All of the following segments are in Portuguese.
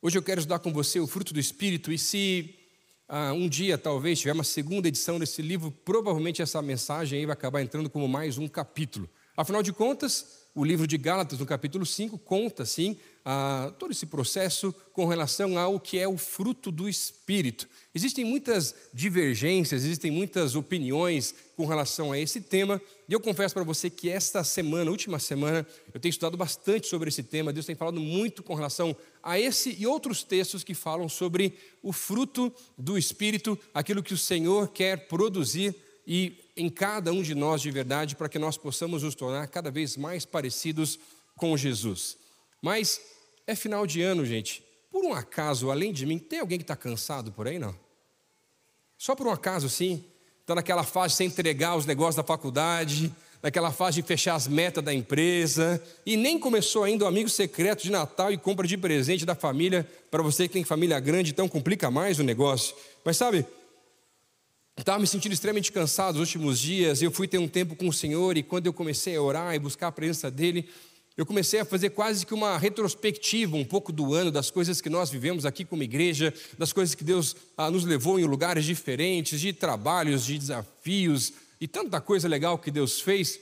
Hoje eu quero estudar com você o fruto do Espírito, e se um dia talvez tiver uma segunda edição desse livro, provavelmente essa mensagem aí vai acabar entrando como mais um capítulo. Afinal de contas, o livro de Gálatas, no capítulo 5, conta, sim, todo esse processo com relação ao que é o fruto do Espírito. Existem muitas divergências, existem muitas opiniões com relação a esse tema, e eu confesso para você que esta semana, última semana, eu tenho estudado bastante sobre esse tema. Deus tem falado muito com relação a esse e outros textos que falam sobre o fruto do Espírito, aquilo que o Senhor quer produzir e em cada um de nós de verdade, para que nós possamos nos tornar cada vez mais parecidos com Jesus. Mas é final de ano, gente. Por um acaso, além de mim, tem alguém que está cansado por aí, não? Só por um acaso, sim. Está naquela fase de você entregar os negócios da faculdade, naquela fase de fechar as metas da empresa, e nem começou ainda o amigo secreto de Natal e compra de presente da família, para você que tem família grande, então complica mais o negócio. Mas sabe, estava me sentindo extremamente cansado nos últimos dias. Eu fui ter um tempo com o Senhor, e quando eu comecei a orar e buscar a presença dEle, eu comecei a fazer quase que uma retrospectiva um pouco do ano, das coisas que nós vivemos aqui como igreja, das coisas que Deus nos levou em lugares diferentes, de trabalhos, de desafios e tanta coisa legal que Deus fez.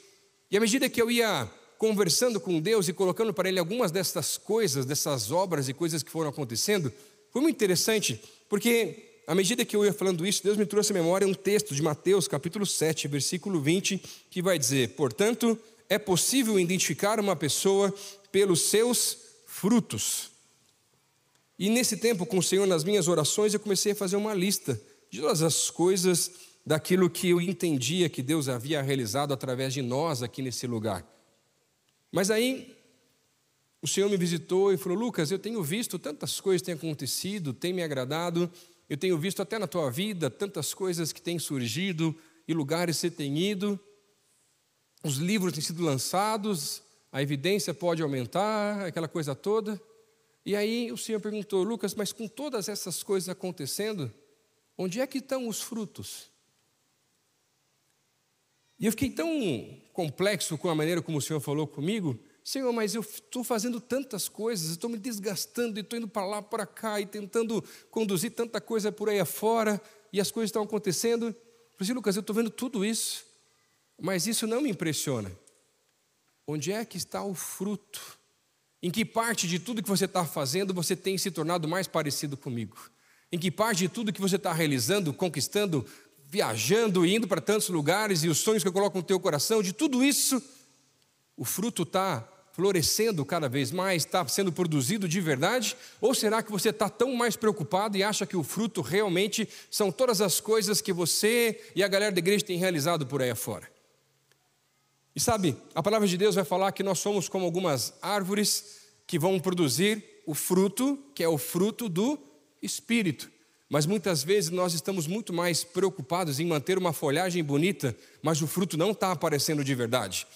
E à medida que eu ia conversando com Deus e colocando para Ele algumas dessas coisas, dessas obras e coisas que foram acontecendo, foi muito interessante, porque à medida que eu ia falando isso, Deus me trouxe à memória um texto de Mateus, capítulo 7, versículo 20, que vai dizer: portanto, é possível identificar uma pessoa pelos seus frutos. E nesse tempo, com o Senhor, nas minhas orações, eu comecei a fazer uma lista de todas as coisas, daquilo que eu entendia que Deus havia realizado através de nós aqui nesse lugar. Mas aí, o Senhor me visitou e falou: Lucas, eu tenho visto tantas coisas que têm acontecido, tem me agradado. Eu tenho visto até na tua vida tantas coisas que têm surgido e lugares que você tem ido. Os livros têm sido lançados, a evidência pode aumentar, aquela coisa toda. E aí o Senhor perguntou: Lucas, mas com todas essas coisas acontecendo, onde é que estão os frutos? E eu fiquei tão complexo com a maneira como o Senhor falou comigo. Senhor, mas eu estou fazendo tantas coisas, estou me desgastando, e estou indo para lá, para cá, e tentando conduzir tanta coisa por aí afora, e as coisas estão acontecendo. Eu falei assim: Lucas, eu estou vendo tudo isso, mas isso não me impressiona. Onde é que está o fruto? Em que parte de tudo que você está fazendo você tem se tornado mais parecido comigo? Em que parte de tudo que você está realizando, conquistando, viajando, indo para tantos lugares, e os sonhos que eu coloco no teu coração, de tudo isso, o fruto está florescendo cada vez mais, está sendo produzido de verdade? Ou será que você está tão mais preocupado e acha que o fruto realmente são todas as coisas que você e a galera da igreja tem realizado por aí afora? E sabe, a palavra de Deus vai falar que nós somos como algumas árvores que vão produzir o fruto, que é o fruto do Espírito. Mas muitas vezes nós estamos muito mais preocupados em manter uma folhagem bonita, mas o fruto não está aparecendo de verdade.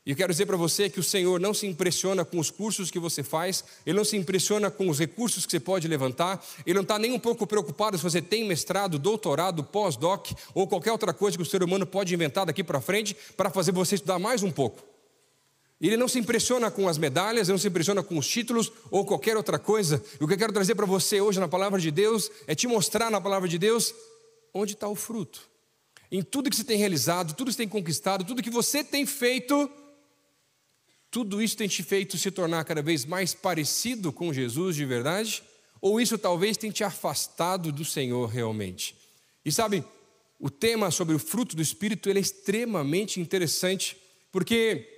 E eu quero dizer para você que o Senhor não se impressiona com os cursos que você faz, Ele não se impressiona com os recursos que você pode levantar, Ele não está nem um pouco preocupado se você tem mestrado, doutorado, pós-doc ou qualquer outra coisa que o ser humano pode inventar daqui para frente para fazer você estudar mais um pouco. Ele não se impressiona com as medalhas, Ele não se impressiona com os títulos ou qualquer outra coisa. E o que eu quero trazer para você hoje na palavra de Deus é te mostrar na palavra de Deus onde está o fruto. Em tudo que você tem realizado, tudo que você tem conquistado, tudo que você tem feito, tudo isso tem te feito se tornar cada vez mais parecido com Jesus de verdade? Ou isso talvez tenha te afastado do Senhor realmente? E sabe, o tema sobre o fruto do Espírito, ele é extremamente interessante, porque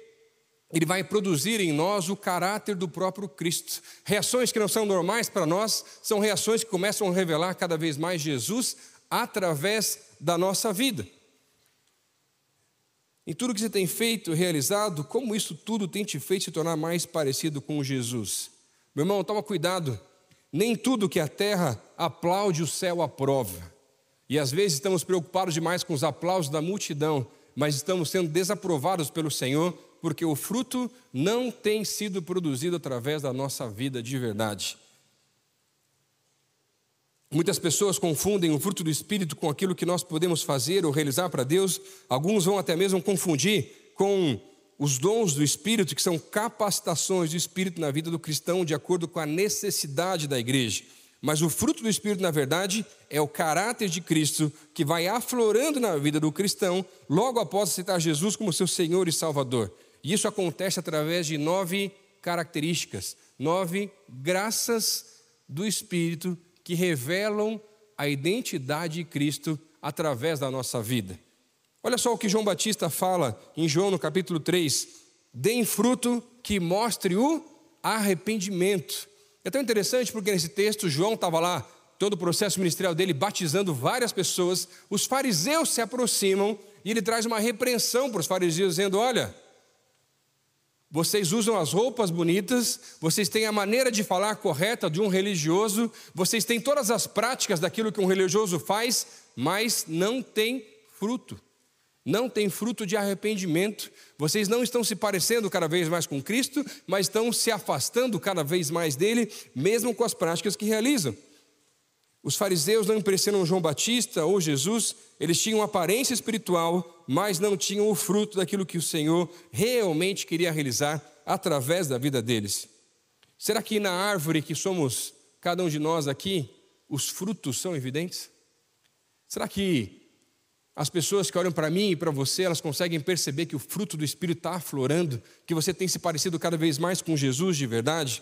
ele vai produzir em nós o caráter do próprio Cristo. Reações que não são normais para nós, são reações que começam a revelar cada vez mais Jesus através da nossa vida. Em tudo que você tem feito e realizado, como isso tudo tem te feito se tornar mais parecido com Jesus? Meu irmão, toma cuidado. Nem tudo que a terra aplaude o céu aprova. E às vezes estamos preocupados demais com os aplausos da multidão, mas estamos sendo desaprovados pelo Senhor, porque o fruto não tem sido produzido através da nossa vida de verdade. Muitas pessoas confundem o fruto do Espírito com aquilo que nós podemos fazer ou realizar para Deus. Alguns vão até mesmo confundir com os dons do Espírito, que são capacitações do Espírito na vida do cristão, de acordo com a necessidade da igreja. Mas o fruto do Espírito, na verdade, é o caráter de Cristo que vai aflorando na vida do cristão logo após aceitar Jesus como seu Senhor e Salvador. E isso acontece através de 9 características, 9 graças do Espírito que revelam a identidade de Cristo através da nossa vida. Olha só o que João Batista fala em João no capítulo 3. Deem fruto que mostre o arrependimento. É tão interessante porque nesse texto João estava lá, todo o processo ministerial dele, batizando várias pessoas. Os fariseus se aproximam e ele traz uma repreensão para os fariseus, dizendo: olha, vocês usam as roupas bonitas, vocês têm a maneira de falar correta de um religioso, vocês têm todas as práticas daquilo que um religioso faz, mas não tem fruto. Não tem fruto de arrependimento. Vocês não estão se parecendo cada vez mais com Cristo, mas estão se afastando cada vez mais dele, mesmo com as práticas que realizam. Os fariseus não impressionam João Batista ou Jesus, eles tinham aparência espiritual, mas não tinham o fruto daquilo que o Senhor realmente queria realizar através da vida deles. Será que na árvore que somos cada um de nós aqui, os frutos são evidentes? Será que as pessoas que olham para mim e para você, elas conseguem perceber que o fruto do Espírito está aflorando, que você tem se parecido cada vez mais com Jesus de verdade?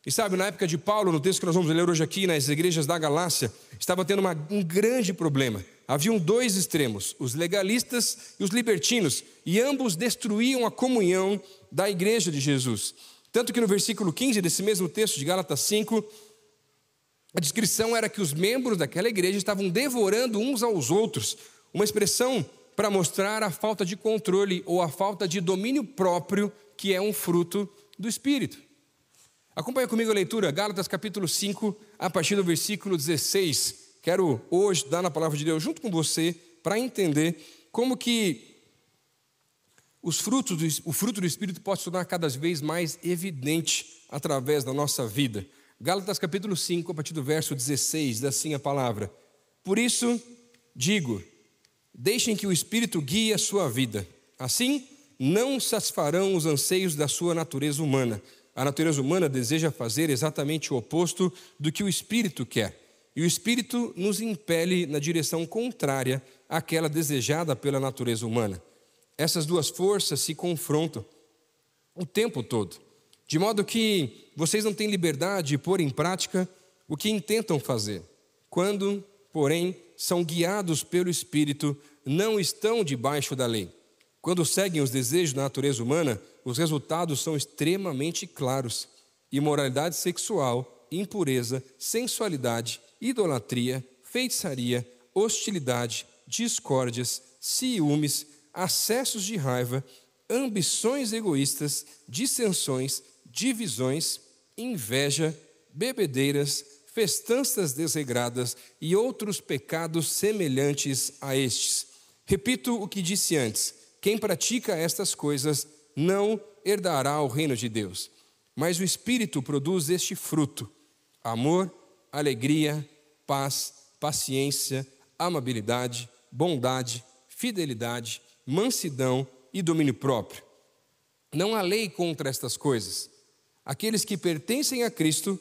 E sabe, na época de Paulo, no texto que nós vamos ler hoje aqui, nas igrejas da Galácia, estava tendo um grande problema. Haviam 2 extremos, os legalistas e os libertinos, e ambos destruíam a comunhão da igreja de Jesus. Tanto que no versículo 15 desse mesmo texto de Gálatas 5, a descrição era que os membros daquela igreja estavam devorando uns aos outros, uma expressão para mostrar a falta de controle ou a falta de domínio próprio, que é um fruto do Espírito. Acompanha comigo a leitura, Gálatas capítulo 5, a partir do versículo 16. Quero hoje dar na palavra de Deus junto com você para entender como que o fruto do Espírito pode se tornar cada vez mais evidente através da nossa vida. Gálatas capítulo 5, a partir do verso 16, diz assim a palavra: por isso digo, deixem que o Espírito guie a sua vida. Assim, não satisfarão os anseios da sua natureza humana. A natureza humana deseja fazer exatamente o oposto do que o Espírito quer. E o Espírito nos impele na direção contrária àquela desejada pela natureza humana. Essas 2 forças se confrontam o tempo todo, de modo que vocês não têm liberdade de pôr em prática o que intentam fazer. Quando, porém, são guiados pelo Espírito, não estão debaixo da lei. Quando seguem os desejos da natureza humana, os resultados são extremamente claros: imoralidade sexual, impureza, sensualidade, idolatria, feitiçaria, hostilidade, discórdias, ciúmes, acessos de raiva, ambições egoístas, dissensões, divisões, inveja, bebedeiras, festanças desregradas e outros pecados semelhantes a estes. Repito o que disse antes: quem pratica estas coisas não herdará o reino de Deus. Mas o Espírito produz este fruto: amor, alegria, paz, paciência, amabilidade, bondade, fidelidade, mansidão e domínio próprio. Não há lei contra estas coisas. Aqueles que pertencem a Cristo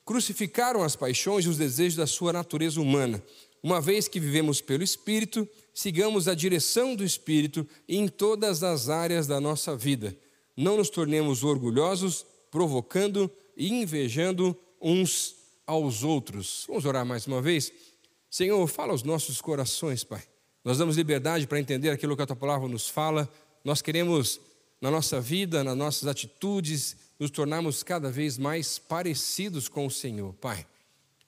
crucificaram as paixões e os desejos da sua natureza humana. Uma vez que vivemos pelo Espírito, sigamos a direção do Espírito em todas as áreas da nossa vida. Não nos tornemos orgulhosos, provocando e invejando uns aos outros. Vamos orar mais uma vez? Senhor, fala aos nossos corações, Pai. Nós damos liberdade para entender aquilo que a Tua palavra nos fala. Nós queremos, na nossa vida, nas nossas atitudes, nos tornarmos cada vez mais parecidos com o Senhor, Pai.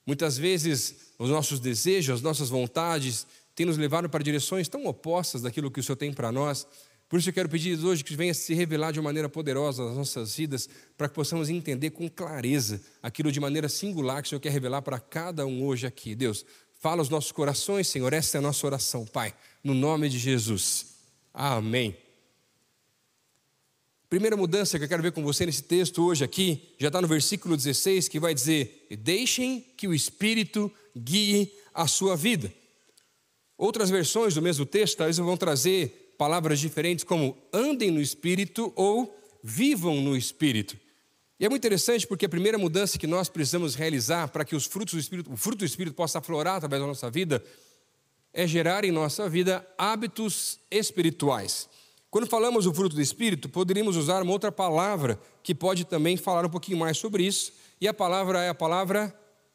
Muitas vezes, os nossos desejos, as nossas vontades têm nos levado para direções tão opostas daquilo que o Senhor tem para nós. Por isso eu quero pedir hoje que venha se revelar de uma maneira poderosa nas nossas vidas, para que possamos entender com clareza aquilo de maneira singular que o Senhor quer revelar para cada um hoje aqui. Deus, fala aos nossos corações, Senhor, essa é a nossa oração, Pai, no nome de Jesus. Amém. Primeira mudança que eu quero ver com você nesse texto hoje aqui, já está no versículo 16, que vai dizer: deixem que o Espírito guie a sua vida. Outras versões do mesmo texto talvez vão trazer palavras diferentes como andem no Espírito ou vivam no Espírito. E é muito interessante porque a primeira mudança que nós precisamos realizar para que o fruto do Espírito possa aflorar através da nossa vida é gerar em nossa vida hábitos espirituais. Quando falamos do fruto do Espírito, poderíamos usar uma outra palavra que pode também falar um pouquinho mais sobre isso, e a palavra é a palavra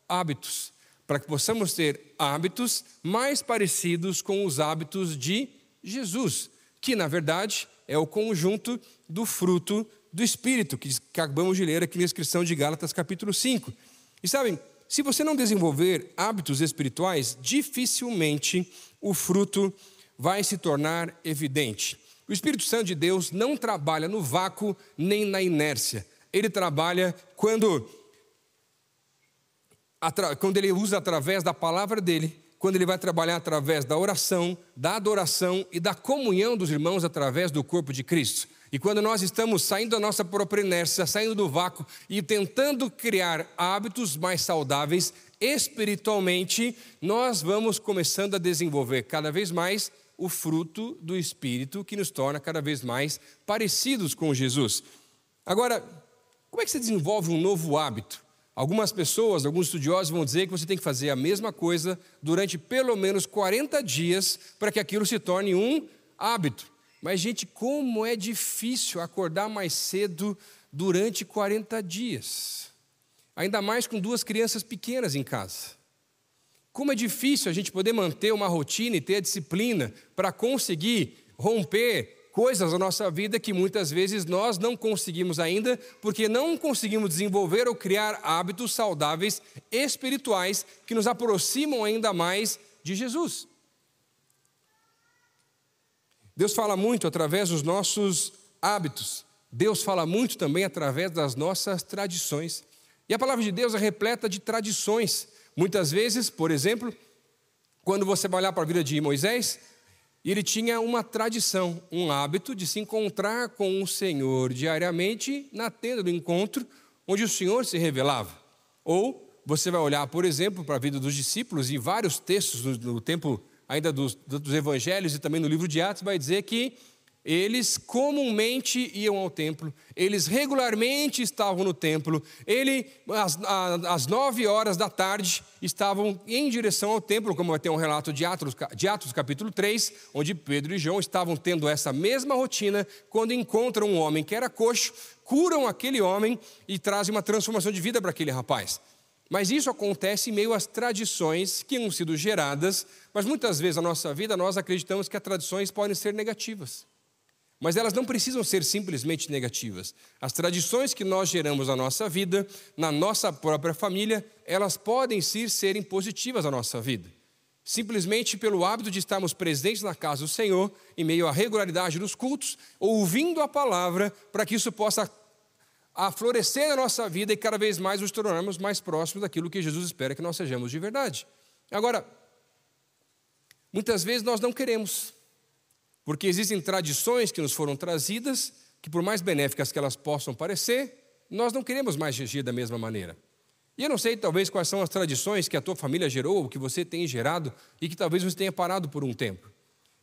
hábitos, para que possamos ter hábitos mais parecidos com os hábitos de Jesus, que na verdade é o conjunto do fruto do Espírito, que acabamos de ler aqui na descrição de Gálatas capítulo 5. E sabem, se você não desenvolver hábitos espirituais, dificilmente o fruto vai se tornar evidente. O Espírito Santo de Deus não trabalha no vácuo nem na inércia. Ele trabalha quando ele usa através da palavra dele, quando ele vai trabalhar através da oração, da adoração e da comunhão dos irmãos através do corpo de Cristo. E quando nós estamos saindo da nossa própria inércia, saindo do vácuo e tentando criar hábitos mais saudáveis espiritualmente, nós vamos começando a desenvolver cada vez mais o fruto do Espírito, que nos torna cada vez mais parecidos com Jesus. Agora, como é que você desenvolve um novo hábito? Algumas pessoas, alguns estudiosos vão dizer que você tem que fazer a mesma coisa durante pelo menos 40 dias para que aquilo se torne um hábito. Mas, gente, como é difícil acordar mais cedo durante 40 dias. Ainda mais com 2 crianças pequenas em casa. Como é difícil a gente poder manter uma rotina e ter a disciplina para conseguir romper coisas na nossa vida que muitas vezes nós não conseguimos ainda, porque não conseguimos desenvolver ou criar hábitos saudáveis espirituais que nos aproximam ainda mais de Jesus. Deus fala muito através dos nossos hábitos. Deus fala muito também através das nossas tradições. E a palavra de Deus é repleta de tradições. Muitas vezes, por exemplo, quando você vai olhar para a vida de Moisés, ele tinha uma tradição, um hábito de se encontrar com o Senhor diariamente na tenda do encontro, onde o Senhor se revelava. Ou você vai olhar, por exemplo, para a vida dos discípulos, e vários textos no tempo ainda dos evangelhos e também no livro de Atos, vai dizer que eles comumente iam ao templo, eles regularmente estavam no templo, às 9 horas da tarde estavam em direção ao templo, como vai ter um relato de Atos capítulo 3, onde Pedro e João estavam tendo essa mesma rotina, quando encontram um homem que era coxo, curam aquele homem e trazem uma transformação de vida para aquele rapaz. Mas isso acontece em meio às tradições que não sido geradas, mas muitas vezes na nossa vida nós acreditamos que as tradições podem ser negativas. Mas elas não precisam ser simplesmente negativas. As tradições que nós geramos na nossa vida, na nossa própria família, elas podem sim serem positivas na nossa vida. Simplesmente pelo hábito de estarmos presentes na casa do Senhor, em meio à regularidade dos cultos, ouvindo a palavra, para que isso possa florescer na nossa vida e cada vez mais nos tornarmos mais próximos daquilo que Jesus espera que nós sejamos de verdade. Agora, muitas vezes nós não queremos. Porque existem tradições que nos foram trazidas, que por mais benéficas que elas possam parecer, nós não queremos mais agir da mesma maneira. E eu não sei, talvez, quais são as tradições que a tua família gerou, ou que você tem gerado, e que talvez você tenha parado por um tempo.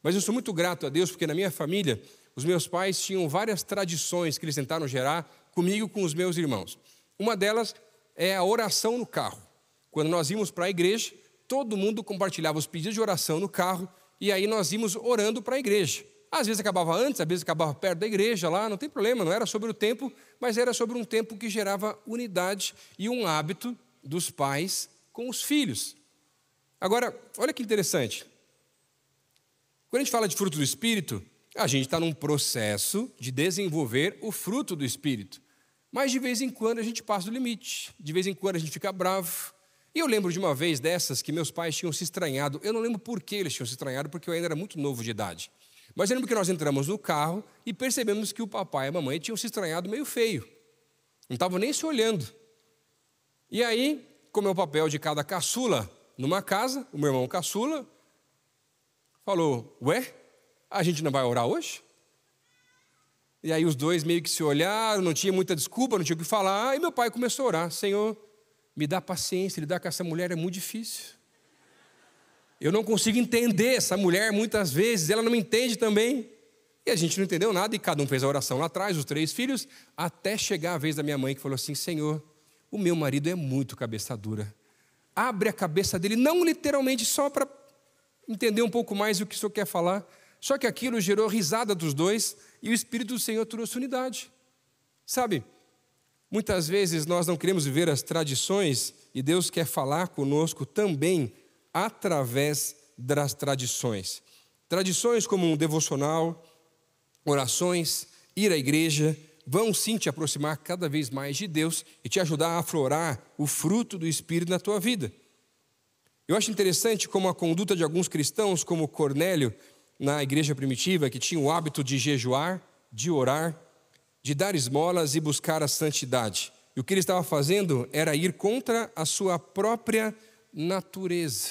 Mas eu sou muito grato a Deus, porque na minha família, os meus pais tinham várias tradições que eles tentaram gerar comigo e com os meus irmãos. Uma delas é a oração no carro. Quando nós íamos para a igreja, todo mundo compartilhava os pedidos de oração no carro, e aí nós íamos orando para a igreja. Às vezes acabava antes, às vezes acabava perto da igreja lá, não tem problema, não era sobre o tempo, mas era sobre um tempo que gerava unidade e um hábito dos pais com os filhos. Agora, olha que interessante. Quando a gente fala de fruto do Espírito, a gente está num processo de desenvolver o fruto do Espírito. Mas de vez em quando a gente passa do limite, de vez em quando a gente fica bravo. E eu lembro de uma vez dessas que meus pais tinham se estranhado. Eu não lembro por que eles tinham se estranhado, porque eu ainda era muito novo de idade. Mas eu lembro que nós entramos no carro e percebemos que o papai e a mamãe tinham se estranhado meio feio. Não estavam nem se olhando. E aí, como é o papel de cada caçula numa casa, o meu irmão caçula falou, ué, a gente não vai orar hoje? E aí os dois meio que se olharam, não tinha muita desculpa, não tinha o que falar. E meu pai começou a orar, Senhor, me dá paciência, lidar com essa mulher é muito difícil. Eu não consigo entender essa mulher muitas vezes, ela não me entende também. E a gente não entendeu nada, e cada um fez a oração lá atrás, os 3 filhos, até chegar a vez da minha mãe, que falou assim: Senhor, o meu marido é muito cabeça dura. Abre a cabeça dele, não literalmente, só para entender um pouco mais o que o Senhor quer falar. Só que aquilo gerou risada dos dois, e o Espírito do Senhor trouxe unidade. Sabe, muitas vezes nós não queremos viver as tradições, e Deus quer falar conosco também através das tradições. Tradições como um devocional, orações, ir à igreja, vão sim te aproximar cada vez mais de Deus e te ajudar a aflorar o fruto do Espírito na tua vida. Eu acho interessante como a conduta de alguns cristãos, como Cornélio, na igreja primitiva, que tinha o hábito de jejuar, de orar, de dar esmolas e buscar a santidade. E o que ele estava fazendo era ir contra a sua própria natureza,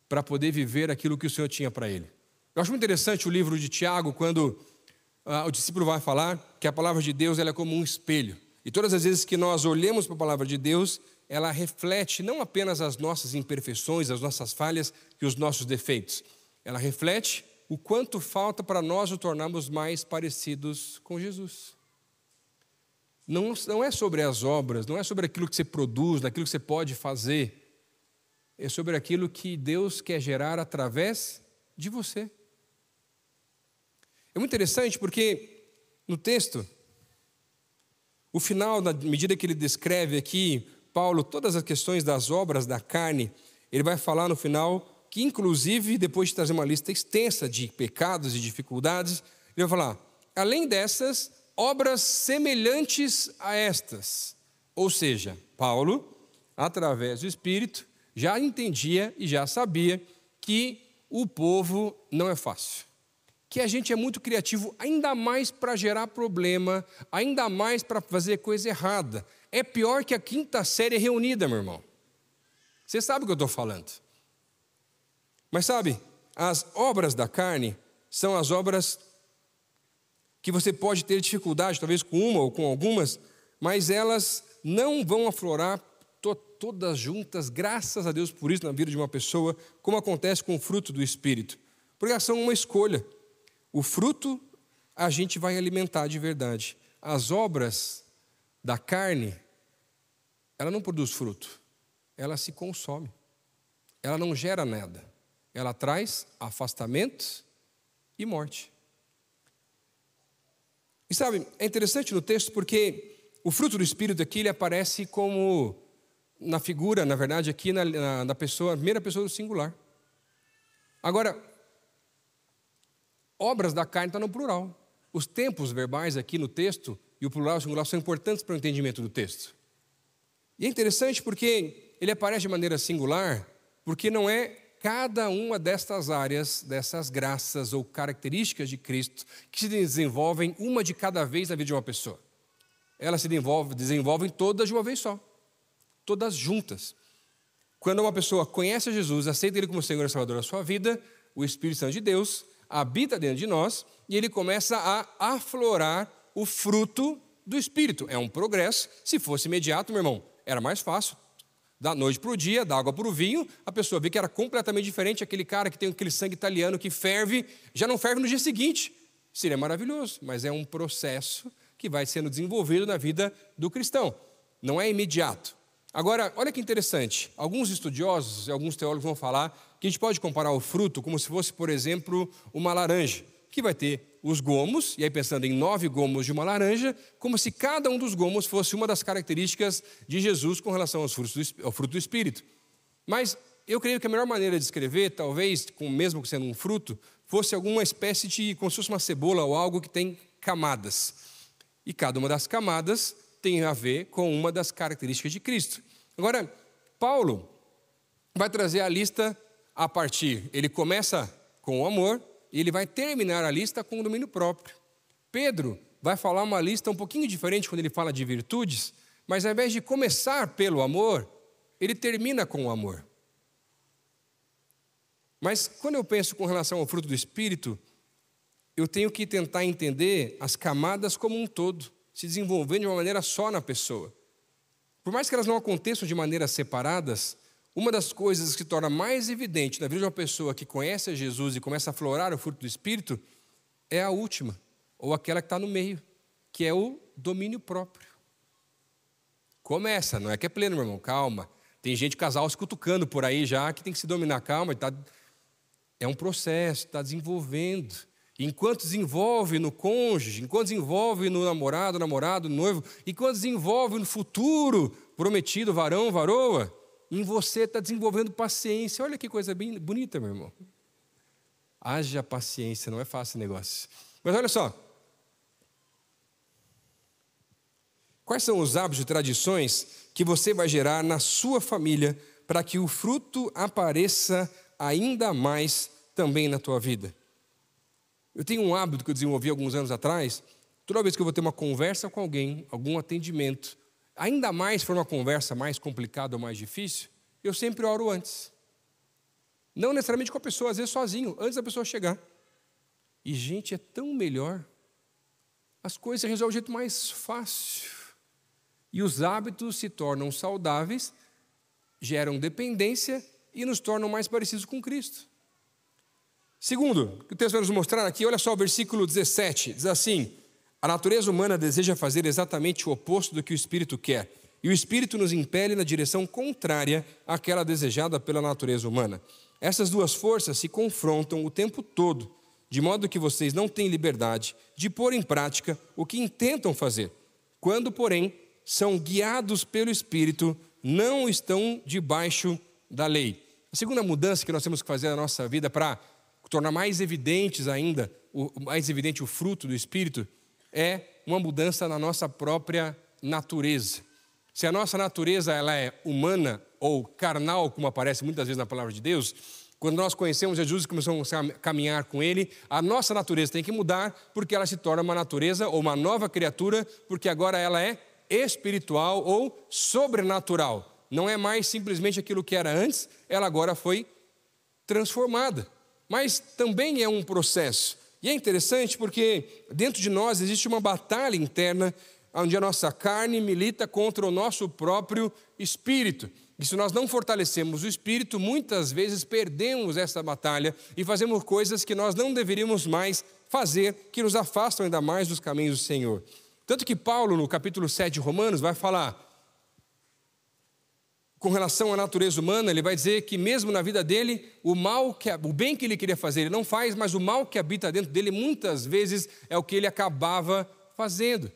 para poder viver aquilo que o Senhor tinha para ele. Eu acho muito interessante o livro de Tiago, quando o discípulo vai falar que a palavra de Deus ela é como um espelho. E todas as vezes que nós olhamos para a palavra de Deus, ela reflete não apenas as nossas imperfeições, as nossas falhas e os nossos defeitos. Ela reflete o quanto falta para nós nos tornarmos mais parecidos com Jesus. Não é sobre as obras, não é sobre aquilo que você produz, daquilo que você pode fazer. É sobre aquilo que Deus quer gerar através de você. É muito interessante porque no texto, o final, na medida que ele descreve aqui, Paulo, todas as questões das obras da carne, ele vai falar no final que, inclusive, depois de trazer uma lista extensa de pecados e dificuldades, ele vai falar, além dessas, obras semelhantes a estas. Ou seja, Paulo, através do Espírito, já entendia e já sabia que o povo não é fácil. Que a gente é muito criativo, ainda mais para gerar problema, ainda mais para fazer coisa errada. É pior que a 5ª série reunida, meu irmão. Você sabe o que eu estou falando. Mas sabe, as obras da carne são as obras que você pode ter dificuldade, talvez com uma ou com algumas, mas elas não vão aflorar todas juntas, graças a Deus por isso, na vida de uma pessoa, como acontece com o fruto do Espírito. Porque elas são uma escolha. O fruto a gente vai alimentar de verdade. As obras da carne, ela não produz fruto, ela se consome. Ela não gera nada. Ela traz afastamento e morte. E sabe, é interessante no texto porque o fruto do Espírito aqui ele aparece como na figura, na verdade, aqui na pessoa, primeira pessoa do singular. Agora, obras da carne está no plural. Os tempos verbais aqui no texto e o plural e o singular são importantes para o entendimento do texto. E é interessante porque ele aparece de maneira singular, porque não é cada uma destas áreas, dessas graças ou características de Cristo que se desenvolvem uma de cada vez na vida de uma pessoa. Elas se desenvolvem todas de uma vez só, todas juntas. Quando uma pessoa conhece a Jesus, aceita Ele como Senhor e Salvador da sua vida, o Espírito Santo de Deus habita dentro de nós e ele começa a aflorar o fruto do Espírito. É um progresso. Se fosse imediato, meu irmão, era mais fácil. Da noite para o dia, da água para o vinho, a pessoa vê que era completamente diferente. Aquele cara que tem aquele sangue italiano que ferve, já não ferve no dia seguinte. Seria maravilhoso, mas é um processo que vai sendo desenvolvido na vida do cristão. Não é imediato. Agora, olha que interessante. Alguns estudiosos e alguns teólogos vão falar que a gente pode comparar o fruto como se fosse, por exemplo, uma laranja, que vai ter os gomos, e aí pensando em 9 gomos de uma laranja, como se cada um dos gomos fosse uma das características de Jesus com relação ao fruto do Espírito. Mas eu creio que a melhor maneira de escrever, talvez, mesmo sendo um fruto, fosse alguma espécie de, como se fosse uma cebola ou algo que tem camadas. E cada uma das camadas tem a ver com uma das características de Cristo. Agora, Paulo vai trazer a lista a partir, ele começa com o amor, e ele vai terminar a lista com o domínio próprio. Pedro vai falar uma lista um pouquinho diferente quando ele fala de virtudes, mas ao invés de começar pelo amor, ele termina com o amor. Mas quando eu penso com relação ao fruto do Espírito, eu tenho que tentar entender as camadas como um todo, se desenvolvendo de uma maneira só na pessoa. Por mais que elas não aconteçam de maneiras separadas, uma das coisas que se torna mais evidente na vida de uma pessoa que conhece a Jesus e começa a aflorar o fruto do Espírito é a última, ou aquela que está no meio, que é o domínio próprio. Começa, não é que é pleno, meu irmão, calma. Tem gente, casal, se cutucando por aí já, que tem que se dominar, calma. É um processo, está desenvolvendo. Enquanto desenvolve no cônjuge, enquanto desenvolve no namorado, no noivo, enquanto desenvolve no futuro prometido, varão, varoa, em você está desenvolvendo paciência. Olha que coisa bem bonita, meu irmão. Haja paciência, não é fácil o negócio. Mas olha só. Quais são os hábitos e tradições que você vai gerar na sua família para que o fruto apareça ainda mais também na tua vida? Eu tenho um hábito que eu desenvolvi alguns anos atrás. Toda vez que eu vou ter uma conversa com alguém, algum atendimento, ainda mais se for uma conversa mais complicada ou mais difícil, eu sempre oro antes. Não necessariamente com a pessoa, às vezes sozinho, antes da pessoa chegar. E, gente, é tão melhor. As coisas se resolvem de jeito mais fácil. E os hábitos se tornam saudáveis, geram dependência e nos tornam mais parecidos com Cristo. Segundo, o que o texto vai nos mostrar aqui, olha só o versículo 17, diz assim: a natureza humana deseja fazer exatamente o oposto do que o Espírito quer, e o Espírito nos impele na direção contrária àquela desejada pela natureza humana. Essas duas forças se confrontam o tempo todo, de modo que vocês não têm liberdade de pôr em prática o que intentam fazer. Quando, porém, são guiados pelo Espírito, não estão debaixo da lei. A segunda mudança que nós temos que fazer na nossa vida para tornar mais evidentes ainda, mais evidente o fruto do Espírito, é uma mudança na nossa própria natureza. Se a nossa natureza ela é humana ou carnal, como aparece muitas vezes na palavra de Deus, quando nós conhecemos Jesus e começamos a caminhar com Ele, a nossa natureza tem que mudar, porque ela se torna uma natureza ou uma nova criatura, porque agora ela é espiritual ou sobrenatural. Não é mais simplesmente aquilo que era antes, ela agora foi transformada. Mas também é um processo. E é interessante porque dentro de nós existe uma batalha interna, onde a nossa carne milita contra o nosso próprio espírito. E se nós não fortalecemos o espírito, muitas vezes perdemos essa batalha e fazemos coisas que nós não deveríamos mais fazer, que nos afastam ainda mais dos caminhos do Senhor. Tanto que Paulo, no capítulo 7 de Romanos, vai falar, com relação à natureza humana, ele vai dizer que mesmo na vida dele, o bem que ele queria fazer, ele não faz, mas o mal que habita dentro dele, muitas vezes, é o que ele acabava fazendo.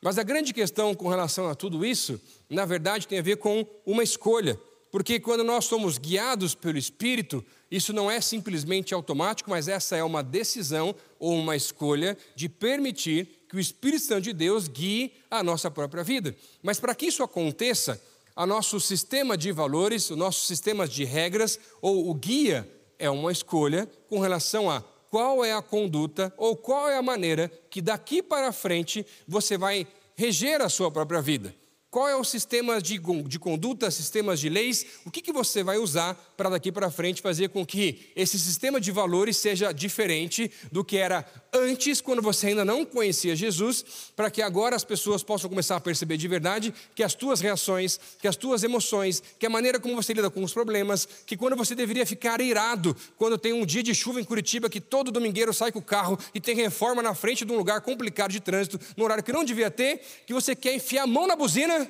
Mas a grande questão com relação a tudo isso, na verdade, tem a ver com uma escolha. Porque quando nós somos guiados pelo Espírito, isso não é simplesmente automático, mas essa é uma decisão ou uma escolha de permitir que o Espírito Santo de Deus guie a nossa própria vida. Mas para que isso aconteça, o nosso sistema de valores, o nosso sistema de regras, ou o guia, é uma escolha com relação a qual é a conduta ou qual é a maneira que daqui para frente você vai reger a sua própria vida. Qual é o sistema de conduta, sistemas de leis, o que você vai usar para daqui para frente fazer com que esse sistema de valores seja diferente do que era antes, quando você ainda não conhecia Jesus, para que agora as pessoas possam começar a perceber de verdade que as tuas reações, que as tuas emoções, que a maneira como você lida com os problemas, que quando você deveria ficar irado, quando tem um dia de chuva em Curitiba, que todo domingueiro sai com o carro e tem reforma na frente de um lugar complicado de trânsito, no horário que não devia ter, que você quer enfiar a mão na buzina,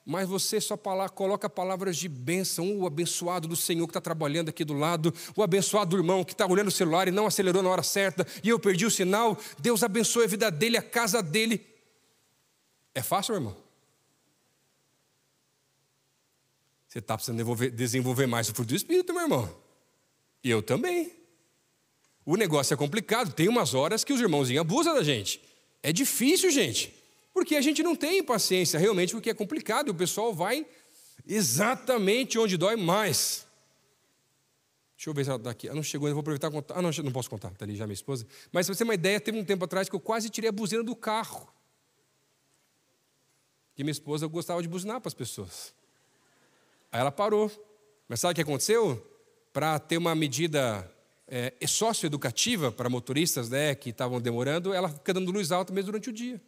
mas você só coloca palavras de bênção. O abençoado do Senhor que está trabalhando aqui do lado, o abençoado do irmão que está olhando o celular e não acelerou na hora certa, e eu perdi o sinal. Deus abençoe a vida dele, a casa dele. É fácil, meu irmão? Você está precisando desenvolver mais o fruto do Espírito, meu irmão. E eu também. O negócio é complicado, tem umas horas que os irmãozinhos abusam da gente. É difícil, gente. Porque a gente não tem paciência, realmente, porque é complicado. E o pessoal vai exatamente onde dói mais. Deixa eu ver se ela está aqui. Ela não chegou, eu vou aproveitar e contar. Não posso contar, está ali já minha esposa. Mas, para você ter uma ideia, teve um tempo atrás que eu quase tirei a buzina do carro. Porque minha esposa gostava de buzinar para as pessoas. Aí ela parou. Mas sabe o que aconteceu? Para ter uma medida socioeducativa para motoristas, né, que estavam demorando, ela fica dando luz alta mesmo durante o dia.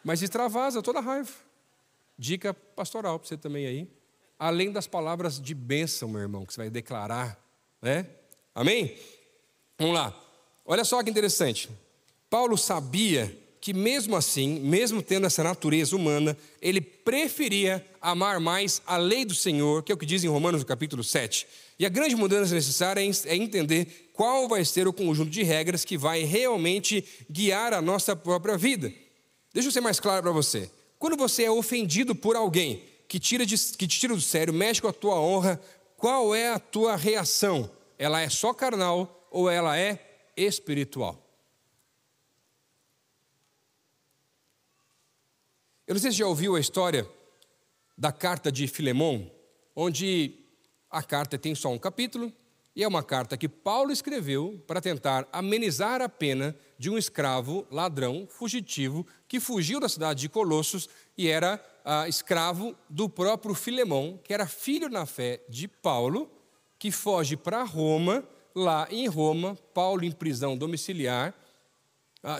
Mas extravasa toda a raiva. Dica pastoral para você também aí. Além das palavras de bênção, meu irmão, que você vai declarar, né? Amém? Vamos lá. Olha só que interessante. Paulo sabia que mesmo assim, mesmo tendo essa natureza humana, ele preferia amar mais a lei do Senhor, que é o que diz em Romanos no capítulo 7. E a grande mudança necessária é entender qual vai ser o conjunto de regras que vai realmente guiar a nossa própria vida. Deixa eu ser mais claro para você. Quando você é ofendido por alguém que te tira do sério, mexe com a tua honra, qual é a tua reação? Ela é só carnal ou ela é espiritual? Eu não sei se já ouviu a história da carta de Filemon, onde a carta tem só um capítulo, e é uma carta que Paulo escreveu para tentar amenizar a pena de um escravo, ladrão, fugitivo, que fugiu da cidade de Colossos e era escravo do próprio Filemon, que era filho na fé de Paulo, que foge para Roma. Lá em Roma, Paulo em prisão domiciliar,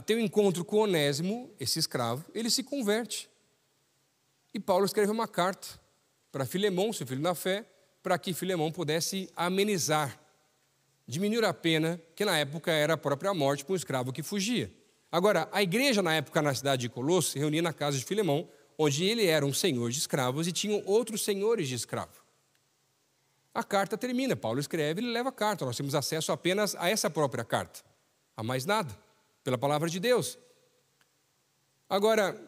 tem um encontro com Onésimo, esse escravo, ele se converte. E Paulo escreve uma carta para Filemon, seu filho na fé, para que Filemon pudesse amenizar, diminuir a pena, que na época era a própria morte para um escravo que fugia. Agora, a igreja na época na cidade de Colossos se reunia na casa de Filemon, onde ele era um senhor de escravos e tinham outros senhores de escravo. A carta termina, Paulo escreve, ele leva a carta, nós temos acesso apenas a essa própria carta, a mais nada, pela palavra de Deus. Agora,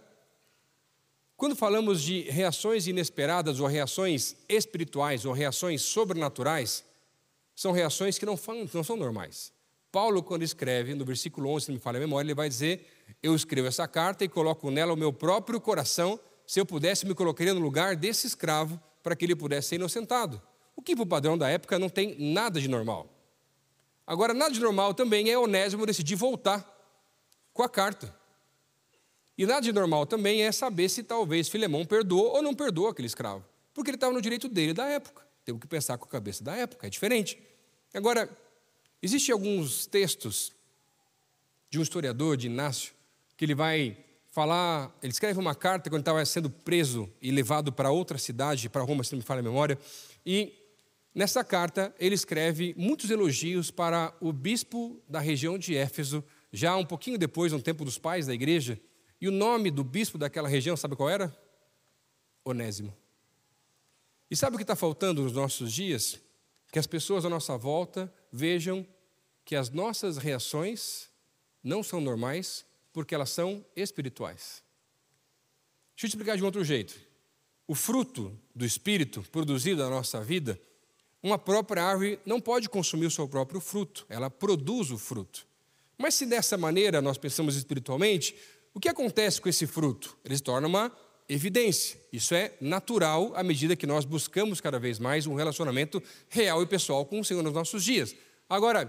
quando falamos de reações inesperadas ou reações espirituais ou reações sobrenaturais, são reações que não são normais. Paulo, quando escreve, no versículo 11, se não me falha a memória, ele vai dizer: eu escrevo essa carta e coloco nela o meu próprio coração, se eu pudesse me colocaria no lugar desse escravo para que ele pudesse ser inocentado. O que para o padrão da época não tem nada de normal. Agora, nada de normal também é Onésimo decidir voltar com a carta. E nada de normal também é saber se talvez Filemon perdoou ou não perdoou aquele escravo. Porque ele estava no direito dele da época. Temos que pensar com a cabeça da época, é diferente. Agora, existem alguns textos de um historiador, de Inácio, que ele vai falar, ele escreve uma carta quando estava sendo preso e levado para outra cidade, para Roma, se não me falha a memória, e nessa carta ele escreve muitos elogios para o bispo da região de Éfeso, já um pouquinho depois, no tempo dos pais da igreja. E o nome do bispo daquela região, sabe qual era? Onésimo. E sabe o que está faltando nos nossos dias? Que as pessoas à nossa volta vejam que as nossas reações não são normais, porque elas são espirituais. Deixa eu te explicar de um outro jeito. O fruto do Espírito produzido na nossa vida, uma própria árvore não pode consumir o seu próprio fruto, ela produz o fruto. Mas se dessa maneira nós pensamos espiritualmente, o que acontece com esse fruto? Ele se torna uma evidência. Isso é natural à medida que nós buscamos cada vez mais um relacionamento real e pessoal com o Senhor nos nossos dias. Agora,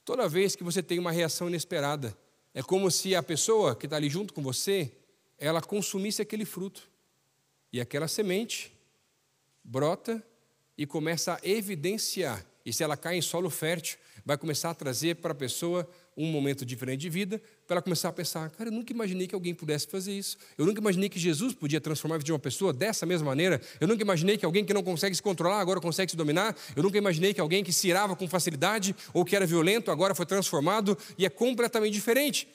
toda vez que você tem uma reação inesperada, é como se a pessoa que está ali junto com você, ela consumisse aquele fruto. E aquela semente brota e começa a evidenciar. E se ela cai em solo fértil, vai começar a trazer para a pessoa um momento diferente de vida, para ela começar a pensar: cara, eu nunca imaginei que alguém pudesse fazer isso. Eu nunca imaginei que Jesus podia transformar a vida de uma pessoa dessa mesma maneira. Eu nunca imaginei que alguém que não consegue se controlar agora consegue se dominar. Eu nunca imaginei que alguém que se irava com facilidade ou que era violento agora foi transformado e é completamente diferente.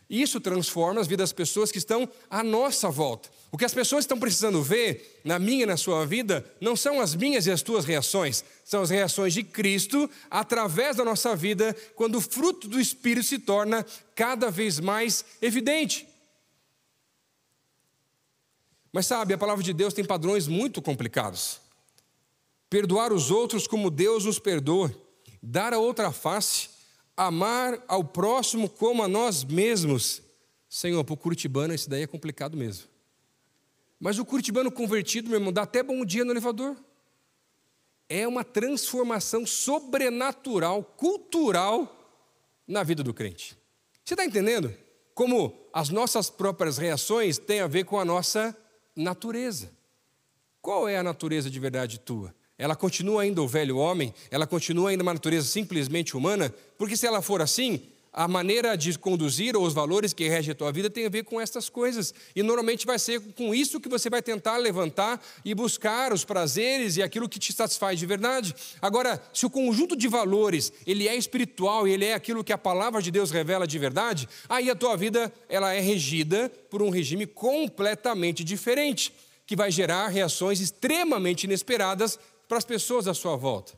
Isso transforma as vidas das pessoas que estão à nossa volta. O que as pessoas estão precisando ver, na minha e na sua vida, não são as minhas e as tuas reações, são as reações de Cristo através da nossa vida, quando o fruto do Espírito se torna cada vez mais evidente. Mas sabe, a palavra de Deus tem padrões muito complicados. Perdoar os outros como Deus nos perdoa, dar a outra face, amar ao próximo como a nós mesmos. Senhor, para o curitibano isso daí é complicado mesmo. Mas o curitibano convertido, meu irmão, dá até bom dia no elevador. É uma transformação sobrenatural, cultural na vida do crente. Você está entendendo? Como as nossas próprias reações têm a ver com a nossa natureza. Qual é a natureza de verdade tua? Ela continua ainda o velho homem? Ela continua ainda uma natureza simplesmente humana? Porque se ela for assim, a maneira de conduzir ou os valores que regem a tua vida tem a ver com essas coisas. E normalmente vai ser com isso que você vai tentar levantar e buscar os prazeres e aquilo que te satisfaz de verdade. Agora, se o conjunto de valores ele é espiritual e ele é aquilo que a palavra de Deus revela de verdade, aí a tua vida ela é regida por um regime completamente diferente, que vai gerar reações extremamente inesperadas para as pessoas à sua volta.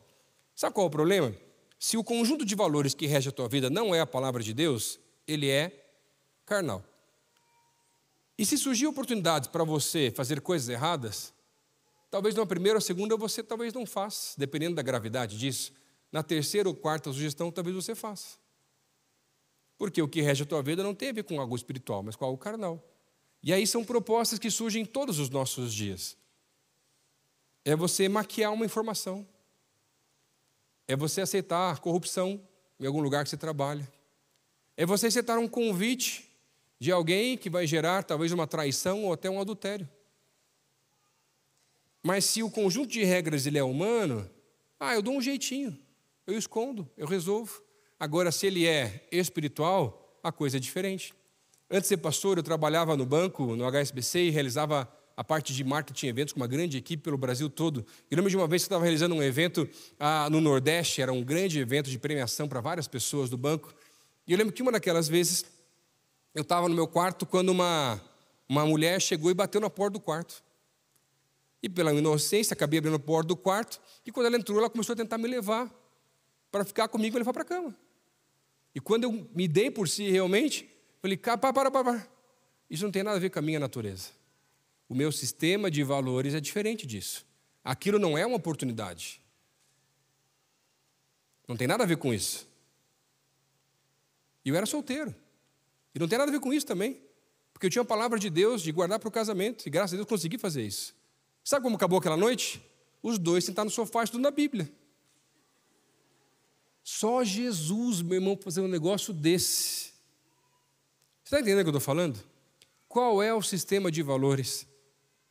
Sabe qual é o problema? Se o conjunto de valores que rege a tua vida não é a palavra de Deus, ele é carnal. E se surgir oportunidades para você fazer coisas erradas, talvez na primeira ou segunda você talvez não faça, dependendo da gravidade disso. Na terceira ou quarta sugestão, talvez você faça. Porque o que rege a tua vida não tem a ver com algo espiritual, mas com algo carnal. E aí são propostas que surgem todos os nossos dias. É você maquiar uma informação. É você aceitar corrupção em algum lugar que você trabalha. É você aceitar um convite de alguém que vai gerar talvez uma traição ou até um adultério. Mas se o conjunto de regras ele é humano, eu dou um jeitinho, eu escondo, eu resolvo. Agora, se ele é espiritual, a coisa é diferente. Antes de ser pastor, eu trabalhava no banco, no HSBC, e realizava a parte de marketing e eventos com uma grande equipe pelo Brasil todo. E lembro de uma vez que eu estava realizando um evento no Nordeste, era um grande evento de premiação para várias pessoas do banco. E eu lembro que uma daquelas vezes, eu estava no meu quarto quando uma mulher chegou e bateu na porta do quarto. E pela inocência, acabei abrindo a porta do quarto, e quando ela entrou, ela começou a tentar me levar para ficar comigo e levar para a cama. E quando eu me dei por si realmente, falei, para. Isso não tem nada a ver com a minha natureza. O meu sistema de valores é diferente disso. Aquilo não é uma oportunidade. Não tem nada a ver com isso. E eu era solteiro. E não tem nada a ver com isso também. Porque eu tinha a palavra de Deus de guardar para o casamento. E graças a Deus consegui fazer isso. Sabe como acabou aquela noite? Os dois sentaram no sofá estudando a Bíblia. Só Jesus, meu irmão, fazer um negócio desse. Você está entendendo o que eu estou falando? Qual é o sistema de valores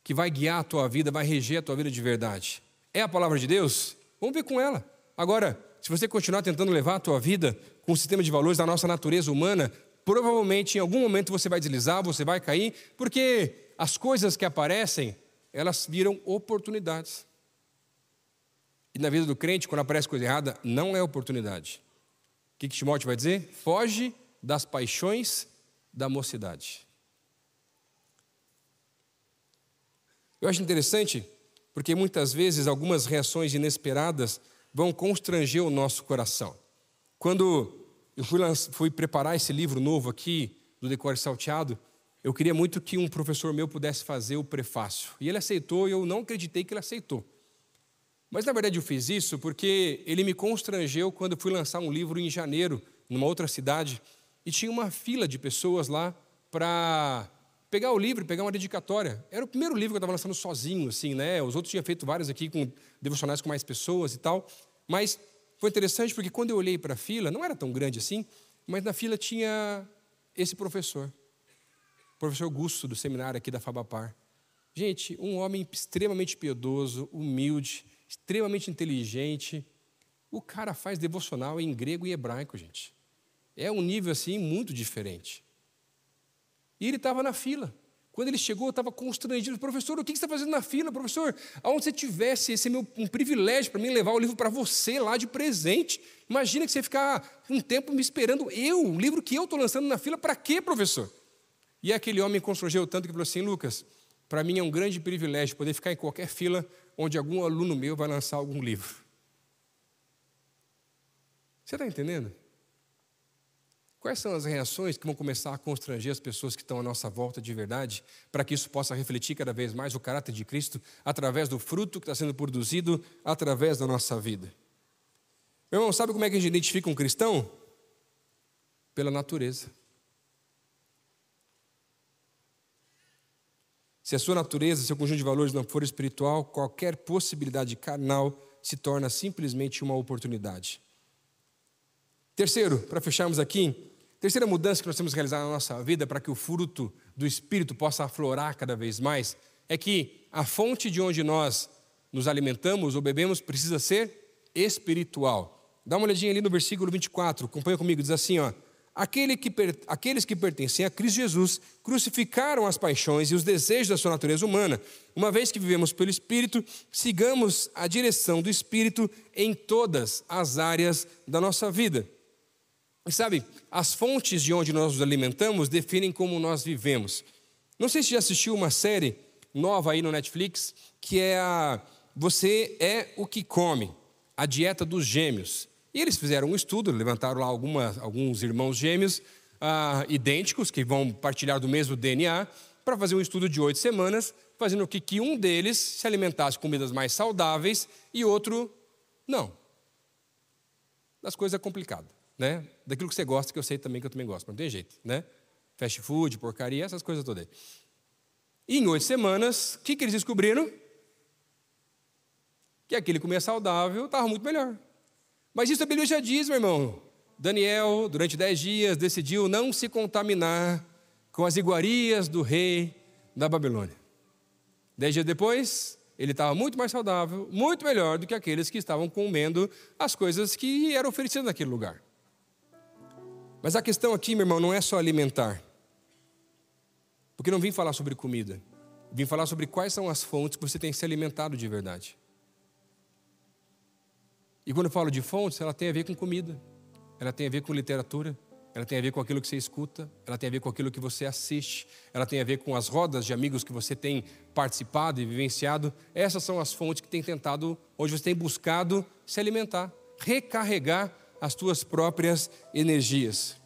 que vai guiar a tua vida, vai reger a tua vida de verdade? É a palavra de Deus? Vamos ver com ela. Agora, se você continuar tentando levar a tua vida com o sistema de valores da nossa natureza humana, provavelmente em algum momento você vai deslizar, você vai cair, porque as coisas que aparecem, elas viram oportunidades. E na vida do crente, quando aparece coisa errada, não é oportunidade. O que Timóteo vai dizer? Foge das paixões da mocidade. Eu acho interessante, porque muitas vezes algumas reações inesperadas vão constranger o nosso coração. Quando eu fui preparar esse livro novo aqui, do Decore Salteado, eu queria muito que um professor meu pudesse fazer o prefácio. E ele aceitou, e eu não acreditei que ele aceitou. Mas, na verdade, eu fiz isso porque ele me constrangeu quando eu fui lançar um livro em janeiro, numa outra cidade, e tinha uma fila de pessoas lá para pegar o livro, pegar uma dedicatória. Era o primeiro livro que eu estava lançando sozinho, assim, né? Os outros tinham feito vários aqui com devocionais com mais pessoas e tal. Mas foi interessante porque quando eu olhei para a fila, não era tão grande assim, mas na fila tinha esse professor. O professor Augusto, do seminário aqui da Fabapar. Gente, um homem extremamente piedoso, humilde, extremamente inteligente. O cara faz devocional em grego e hebraico, gente. É um nível assim muito diferente. E ele estava na fila. Quando ele chegou, eu estava constrangido. Professor, o que você está fazendo na fila, professor? Aonde você tivesse, esse é um privilégio para mim levar o livro para você lá de presente. Imagina que você ficar um tempo me esperando. O livro que eu estou lançando na fila, para quê, professor? E aquele homem constrangeu tanto que falou assim, Lucas, para mim é um grande privilégio poder ficar em qualquer fila onde algum aluno meu vai lançar algum livro. Você está entendendo? Quais são as reações que vão começar a constranger as pessoas que estão à nossa volta de verdade, para que isso possa refletir cada vez mais o caráter de Cristo através do fruto que está sendo produzido através da nossa vida? Meu irmão, sabe como é que a gente identifica um cristão? Pela natureza. Se a sua natureza, seu conjunto de valores não for espiritual, qualquer possibilidade carnal se torna simplesmente uma oportunidade. Terceiro, para fecharmos aqui, terceira mudança que nós temos que realizar na nossa vida para que o fruto do Espírito possa aflorar cada vez mais, é que a fonte de onde nós nos alimentamos ou bebemos precisa ser espiritual. Dá uma olhadinha ali no versículo 24, acompanha comigo, diz assim, aqueles que pertencem a Cristo Jesus crucificaram as paixões e os desejos da sua natureza humana. Uma vez que vivemos pelo Espírito, sigamos a direção do Espírito em todas as áreas da nossa vida. E sabe, as fontes de onde nós nos alimentamos definem como nós vivemos. Não sei se já assistiu uma série nova aí no Netflix, que é Você é o que come, a dieta dos gêmeos. E eles fizeram um estudo, levantaram lá alguns irmãos gêmeos idênticos, que vão partilhar do mesmo DNA, para fazer um estudo de 8 semanas, fazendo com que um deles se alimentasse com comidas mais saudáveis e outro não. Das coisas complicadas, né? Daquilo que você gosta, que eu sei também que eu também gosto, mas não tem jeito, né? Fast food, porcaria, essas coisas todas. E em 8 semanas, o que eles descobriram? Que aquele comer saudável estava muito melhor. Mas isso a Bíblia já diz, meu irmão. Daniel, durante 10 dias, decidiu não se contaminar com as iguarias do rei da Babilônia. 10 dias depois, ele estava muito mais saudável, muito melhor do que aqueles que estavam comendo as coisas que eram oferecidas naquele lugar. Mas a questão aqui, meu irmão, não é só alimentar. Porque não vim falar sobre comida. Vim falar sobre quais são as fontes que você tem se alimentado de verdade. E quando eu falo de fontes, ela tem a ver com comida, ela tem a ver com literatura, ela tem a ver com aquilo que você escuta, ela tem a ver com aquilo que você assiste, ela tem a ver com as rodas de amigos que você tem participado e vivenciado. Essas são as fontes que tem tentado, onde você tem buscado se alimentar, recarregar as tuas próprias energias.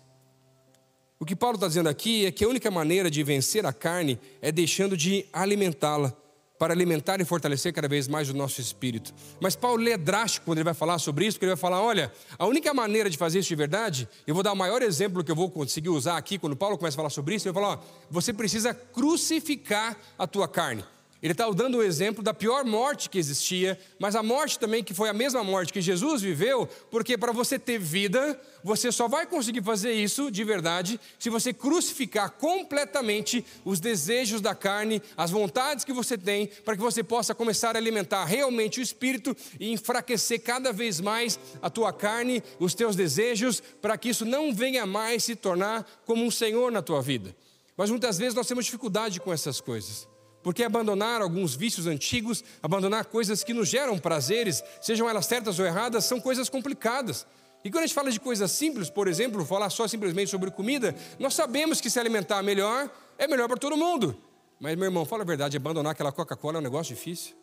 O que Paulo está dizendo aqui é que a única maneira de vencer a carne é deixando de alimentá-la, para alimentar e fortalecer cada vez mais o nosso espírito. Mas Paulo é drástico quando ele vai falar sobre isso, porque ele vai falar, olha, a única maneira de fazer isso de verdade, eu vou dar o maior exemplo que eu vou conseguir usar aqui, quando Paulo começa a falar sobre isso, ele vai falar, você precisa crucificar a tua carne. Ele está dando o exemplo da pior morte que existia, mas a morte também que foi a mesma morte que Jesus viveu, porque para você ter vida, você só vai conseguir fazer isso de verdade se você crucificar completamente os desejos da carne, as vontades que você tem, para que você possa começar a alimentar realmente o espírito e enfraquecer cada vez mais a tua carne, os teus desejos, para que isso não venha mais se tornar como um senhor na tua vida. Mas muitas vezes nós temos dificuldade com essas coisas. Porque abandonar alguns vícios antigos, abandonar coisas que nos geram prazeres, sejam elas certas ou erradas, são coisas complicadas. E quando a gente fala de coisas simples, por exemplo, falar só simplesmente sobre comida, nós sabemos que se alimentar melhor, é melhor para todo mundo. Mas, meu irmão, fala a verdade, abandonar aquela Coca-Cola é um negócio difícil.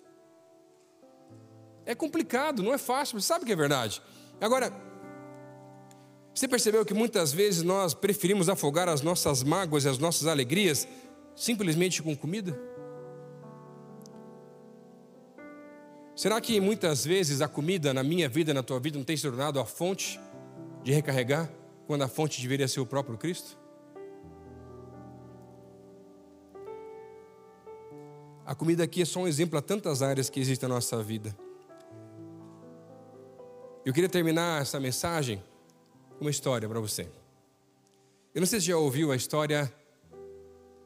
É complicado, não é fácil, você sabe que é verdade. Agora, você percebeu que muitas vezes nós preferimos afogar as nossas mágoas e as nossas alegrias simplesmente com comida? Será que muitas vezes a comida na minha vida, na tua vida, não tem se tornado a fonte de recarregar, quando a fonte deveria ser o próprio Cristo? A comida aqui é só um exemplo a tantas áreas que existem na nossa vida. Eu queria terminar essa mensagem com uma história para você. Eu não sei se já ouviu a história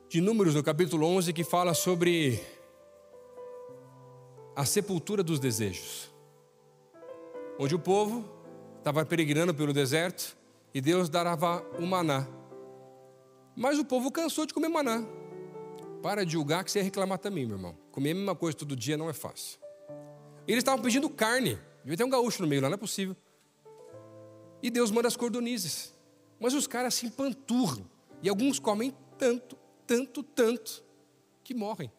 de Números, no capítulo 11, que fala sobre a sepultura dos desejos, onde o povo estava peregrinando pelo deserto e Deus dava o maná, mas o povo cansou de comer maná. Para de julgar que você ia reclamar também, meu irmão. Comer a mesma coisa todo dia não é fácil. Eles estavam pedindo carne, devia ter um gaúcho no meio lá, não é possível. E Deus manda as cordonizes, mas os caras se empanturram e alguns comem tanto, que morrem.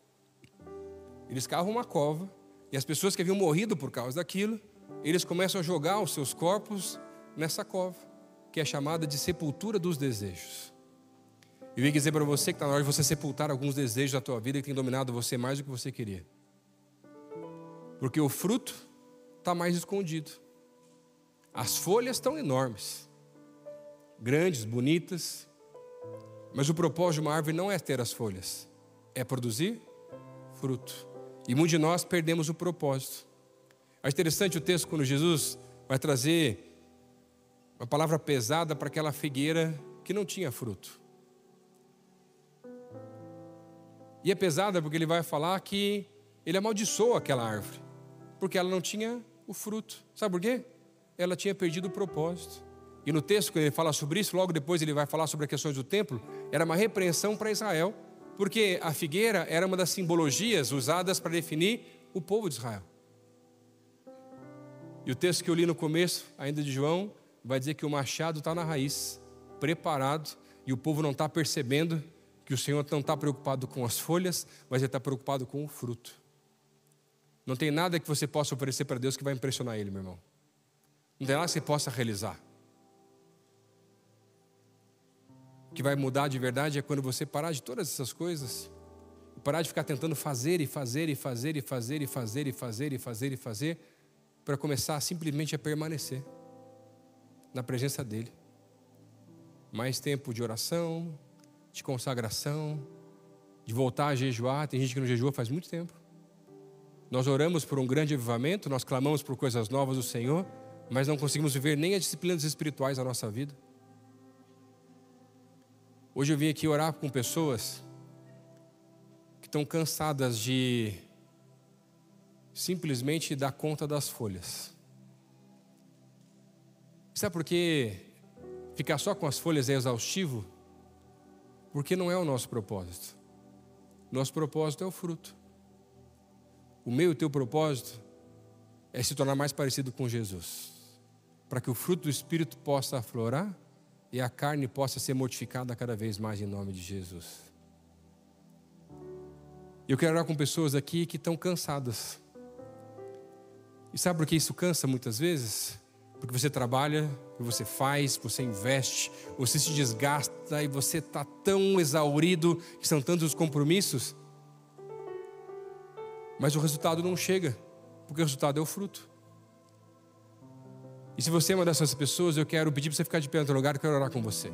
Eles cavam uma cova e as pessoas que haviam morrido por causa daquilo, eles começam a jogar os seus corpos nessa cova, que é chamada de sepultura dos desejos. Eu ia dizer para você que está na hora de você sepultar alguns desejos da tua vida que tem dominado você mais do que você queria. Porque o fruto está mais escondido. As folhas estão enormes, grandes, bonitas, mas o propósito de uma árvore não é ter as folhas, é produzir fruto. E muitos de nós perdemos o propósito. É interessante o texto quando Jesus vai trazer uma palavra pesada para aquela figueira que não tinha fruto. E é pesada porque ele vai falar que ele amaldiçoou aquela árvore, porque ela não tinha o fruto. Sabe por quê? Ela tinha perdido o propósito. E no texto, quando ele fala sobre isso, logo depois ele vai falar sobre as questões do templo, era uma repreensão para Israel, porque a figueira era uma das simbologias usadas para definir o povo de Israel. E o texto que eu li no começo, ainda de João, vai dizer que o machado está na raiz, preparado, e o povo não está percebendo que o Senhor não está preocupado com as folhas, mas Ele está preocupado com o fruto. Não tem nada que você possa oferecer para Deus que vai impressionar Ele, meu irmão. Não tem nada que você possa realizar. O que vai mudar de verdade é quando você parar de todas essas coisas, e parar de ficar tentando fazer, para começar simplesmente a permanecer na presença dEle. Mais tempo de oração, de consagração, de voltar a jejuar. Tem gente que não jejua faz muito tempo. Nós oramos por um grande avivamento, nós clamamos por coisas novas do Senhor, mas não conseguimos viver nem as disciplinas espirituais da nossa vida. Hoje eu vim aqui orar com pessoas que estão cansadas de simplesmente dar conta das folhas. Sabe por que ficar só com as folhas é exaustivo? Porque não é o nosso propósito. Nosso propósito é o fruto. O meu e o teu propósito é se tornar mais parecido com Jesus, para que o fruto do Espírito possa aflorar e a carne possa ser mortificada cada vez mais em nome de Jesus. Eu quero orar com pessoas aqui que estão cansadas. E sabe por que isso cansa muitas vezes? Porque você trabalha, você faz, você investe, você se desgasta e você está tão exaurido, que são tantos os compromissos, mas o resultado não chega, porque o resultado é o fruto. E se você é uma dessas pessoas, eu quero pedir para você ficar de pé no teu lugar, eu quero orar com você.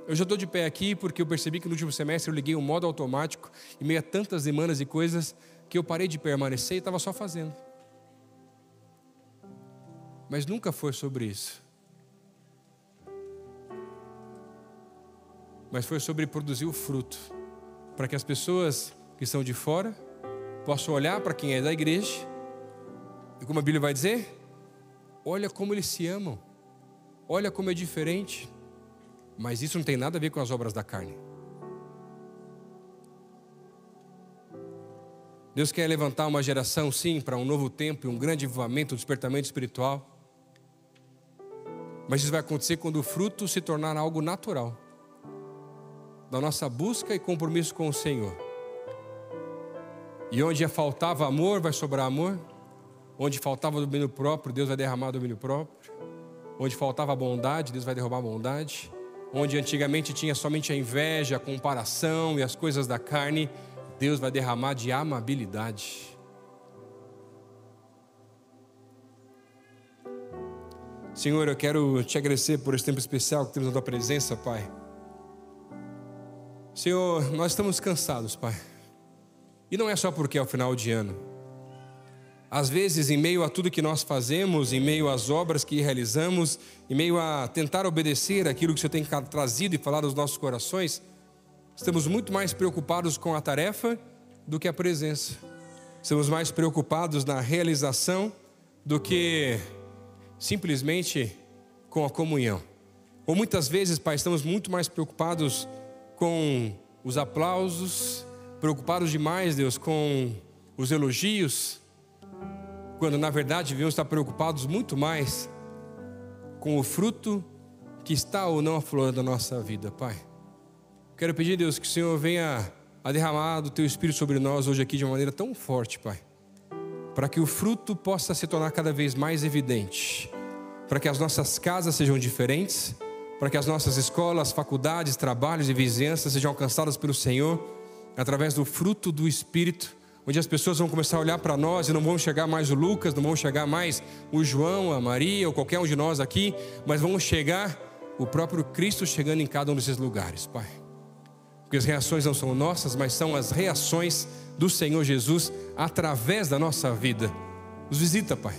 Eu já estou de pé aqui porque eu percebi que no último semestre eu liguei o modo automático, em meio a tantas demandas e coisas, que eu parei de permanecer e estava só fazendo. Mas nunca foi sobre isso. Mas foi sobre produzir o fruto, para que as pessoas que estão de fora possam olhar para quem é da igreja, e como a Bíblia vai dizer, olha como eles se amam, olha como é diferente, mas isso não tem nada a ver com as obras da carne. Deus quer levantar uma geração, sim, para um novo tempo e um grande avivamento, um despertamento espiritual. Mas isso vai acontecer quando o fruto se tornar algo natural da nossa busca e compromisso com o Senhor. E onde faltava amor, vai sobrar amor. Onde faltava domínio próprio, Deus vai derramar domínio próprio. Onde faltava bondade, Deus vai derramar bondade. Onde antigamente tinha somente a inveja, a comparação e as coisas da carne, Deus vai derramar de amabilidade. Senhor, eu quero te agradecer por esse tempo especial que temos na tua presença, Pai. Senhor, nós estamos cansados, Pai. E não é só porque é o final de ano. Às vezes, em meio a tudo que nós fazemos, em meio às obras que realizamos, em meio a tentar obedecer aquilo que o Senhor tem trazido e falado aos nossos corações, estamos muito mais preocupados com a tarefa do que a presença. Estamos mais preocupados na realização do que simplesmente com a comunhão. Ou muitas vezes, Pai, estamos muito mais preocupados com os aplausos, preocupados demais, Deus, com os elogios, quando na verdade devíamos estar preocupados muito mais com o fruto que está ou não aflorando a nossa vida, Pai. Quero pedir, Deus, que o Senhor venha a derramar do Teu Espírito sobre nós hoje aqui de uma maneira tão forte, Pai, para que o fruto possa se tornar cada vez mais evidente, para que as nossas casas sejam diferentes, para que as nossas escolas, faculdades, trabalhos e vizinhanças sejam alcançadas pelo Senhor, através do fruto do Espírito, onde as pessoas vão começar a olhar para nós e não vão chegar mais o Lucas, não vão chegar mais o João, a Maria ou qualquer um de nós aqui, mas vão chegar o próprio Cristo chegando em cada um desses lugares, Pai. Porque as reações não são nossas, mas são as reações do Senhor Jesus através da nossa vida. Nos visita, Pai.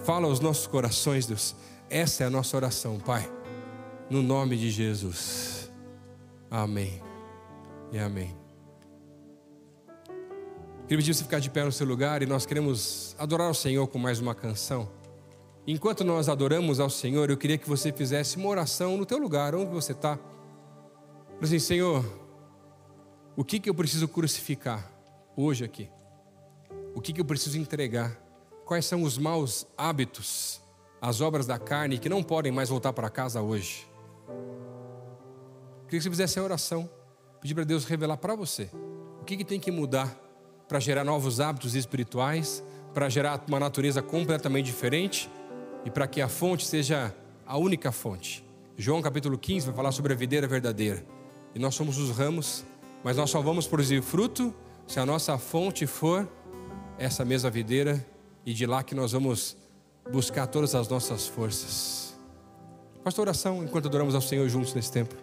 Fala aos nossos corações, Deus. Essa é a nossa oração, Pai. No nome de Jesus. Amém. E amém. Queria pedir você ficar de pé no seu lugar e nós queremos adorar o Senhor com mais uma canção. enquanto nós adoramos ao Senhor, eu queria que você fizesse uma oração no teu lugar, onde você está. Assim, Senhor, o que eu preciso crucificar hoje aqui? O que eu preciso entregar? Quais são os maus hábitos, as obras da carne que não podem mais voltar para casa hoje? Queria que você fizesse a oração, pedir para Deus revelar para você o que tem que mudar para gerar novos hábitos espirituais, para gerar uma natureza completamente diferente e para que a fonte seja a única fonte. João capítulo 15 vai falar sobre a videira verdadeira. E nós somos os ramos, mas nós só vamos produzir fruto se a nossa fonte for essa mesma videira, e de lá que nós vamos buscar todas as nossas forças. Faça a oração enquanto adoramos ao Senhor juntos nesse tempo.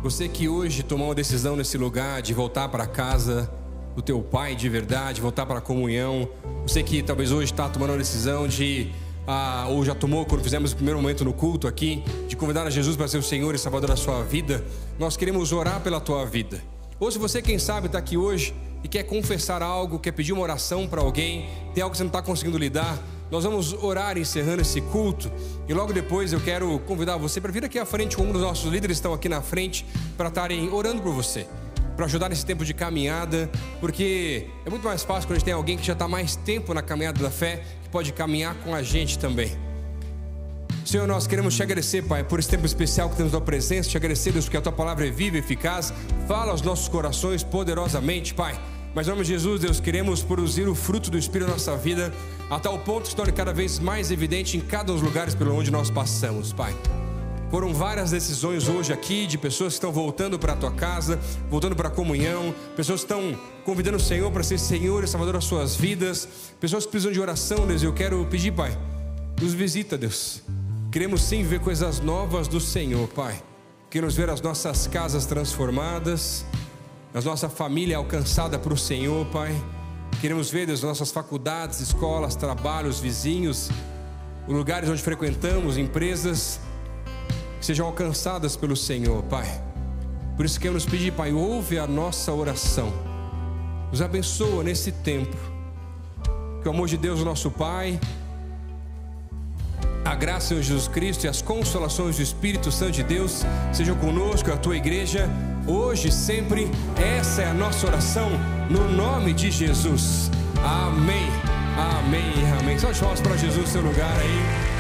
Você que hoje tomou uma decisão nesse lugar de voltar para a casa do teu Pai de verdade, voltar para a comunhão. Você que talvez hoje está tomando uma decisão de ou já tomou quando fizemos o primeiro momento no culto aqui, de convidar a Jesus para ser o Senhor e Salvador da sua vida. Nós queremos orar pela tua vida. Ou se você, quem sabe, está aqui hoje e quer confessar algo, quer pedir uma oração para alguém, tem algo que você não está conseguindo lidar, nós vamos orar encerrando esse culto. E logo depois eu quero convidar você para vir aqui à frente. Um dos nossos líderes estão aqui na frente para estarem orando por você, para ajudar nesse tempo de caminhada, porque é muito mais fácil quando a gente tem alguém que já está mais tempo na caminhada da fé, que pode caminhar com a gente também. Senhor, nós queremos te agradecer, Pai, por esse tempo especial que temos na tua presença, te agradecer, Deus, porque a tua palavra é viva e eficaz, fala aos nossos corações poderosamente, Pai. Mas em nome de Jesus, Deus, queremos produzir o fruto do Espírito na nossa vida, a tal ponto que se torne cada vez mais evidente em cada um dos lugares pelo onde nós passamos, Pai. Foram várias decisões hoje aqui de pessoas que estão voltando para a tua casa, voltando para a comunhão, pessoas que estão convidando o Senhor para ser Senhor e Salvador das suas vidas, pessoas que precisam de oração, Deus. Eu quero pedir, Pai, nos visita, Deus. Queremos sim ver coisas novas do Senhor, Pai. Queremos ver as nossas casas transformadas, a nossa família alcançada por o Senhor, Pai. Queremos ver, Deus, nossas faculdades, escolas, trabalhos, vizinhos, os lugares onde frequentamos, empresas, que sejam alcançadas pelo Senhor, Pai. Por isso queremos pedir, Pai, ouve a nossa oração, nos abençoa nesse tempo, que o amor de Deus, o nosso Pai, a graça de Jesus Cristo e as consolações do Espírito Santo de Deus sejam conosco, a tua igreja, hoje e sempre. Essa é a nossa oração, no nome de Jesus. Amém, amém, amém. Só de palmas para Jesus no seu lugar aí.